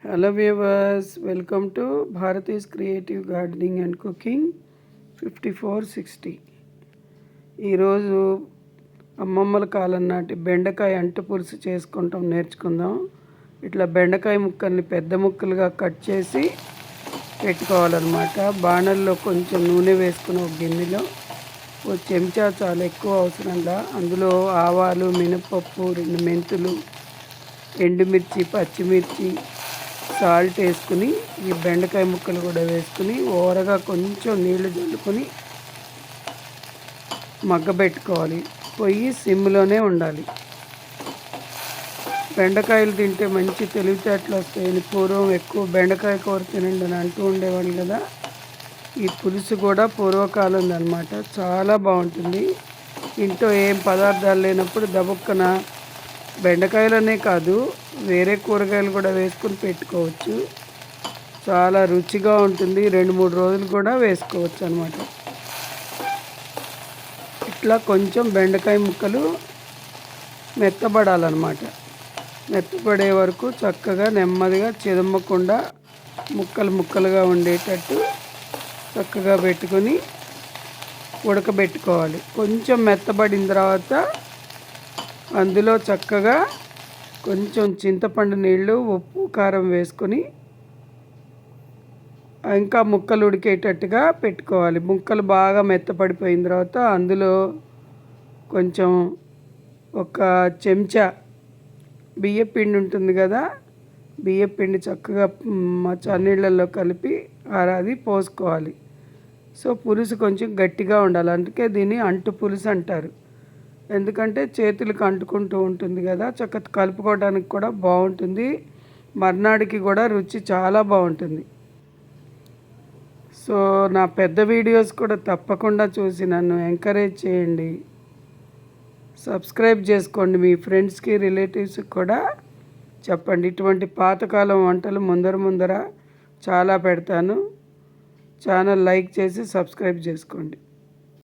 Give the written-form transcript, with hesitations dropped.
Hello viewers, welcome to Bharati's creative gardening and cooking 5460. ఈరోజు అమ్మమ్మల కాలం నాటి బెండకాయ అంటు పులుసు నేర్చుకుందాం. ఇట్లా బెండకాయ ముక్కల్ని పెద్ద ముక్కలుగా కట్ చేసి పెట్టుకోవాలన్నమాట. బాణల్లో కొంచెం నూనె వేసుకుని ఒక గిన్నెలో ఒక చెంచా చాలా ఎక్కువ అవసరంగా అందులో ఆవాలు, మినపప్పు, 2 మెంతులు, ఎండుమిర్చి, పచ్చిమిర్చి, సాల్ట్ వేసుకుని ఈ బెండకాయ ముక్కలు కూడా వేసుకుని ఓరగా కొంచెం నీళ్లు జల్లుకొని మగ్గబెట్టుకోవాలి. పొయ్యి సిమ్లోనే ఉండాలి. బెండకాయలు తింటే మంచి తెలివితేటలు వస్తాయని పూర్వం ఎక్కువ బెండకాయ కూర తినండి అని అంటూ ఉండేవాళ్ళు కదా. ఈ పులుసు కూడా పూర్వకాలం అన్నమాట. చాలా బాగుంటుంది. ఇంట్లో ఏం పదార్థాలు లేనప్పుడు దబుక్కన బెండకాయలనే కాదు, వేరే కూరగాయలు కూడా వేసుకొని పెట్టుకోవచ్చు. చాలా రుచిగా ఉంటుంది. 2-3 రోజులు కూడా వేసుకోవచ్చు అన్నమాట. ఇట్లా కొంచెం బెండకాయ ముక్కలు మెత్తబడాలన్నమాట. మెత్తపడే వరకు చక్కగా నెమ్మదిగా చెదమ్మకుండా ముక్కలు ముక్కలుగా ఉండేటట్టు చక్కగా పెట్టుకొని ఉడకబెట్టుకోవాలి. కొంచెం మెత్తబడిన తర్వాత అందులో చక్కగా కొంచెం చింతపండు నీళ్ళు, ఉప్పు, కారం వేసుకొని ఇంకా ముక్కలు ఉడికేటట్టుగా పెట్టుకోవాలి. ముక్కలు బాగా మెత్తపడిపోయిన తర్వాత అందులో కొంచెం ఒక చెంచా బియ్యపిండి ఉంటుంది కదా, బియ్యపిండి చక్కగా చన్నీళ్ళల్లో కలిపి అది పోసుకోవాలి. సో పులుసు కొంచెం గట్టిగా ఉండాలి. అందుకే దీన్ని అంటు పులుసు అంటారు. ఎందుకంటే చేతులకు అంటుకుంటూ ఉంటుంది కదా, చక్కగా కలుపుకోవడానికి కూడా బాగుంటుంది. మర్నాడికి కూడా రుచి చాలా బాగుంటుంది. సో నా పెద్ద వీడియోస్ కూడా తప్పకుండా చూసి నన్ను ఎంకరేజ్ చేయండి. సబ్స్క్రైబ్ చేసుకోండి. మీ ఫ్రెండ్స్కి, రిలేటివ్స్కి కూడా చెప్పండి. ఇటువంటి పాతకాలం వంటలు ముందర చాలా పెడతాను. ఛానల్ లైక్ చేసి సబ్స్క్రైబ్ చేసుకోండి.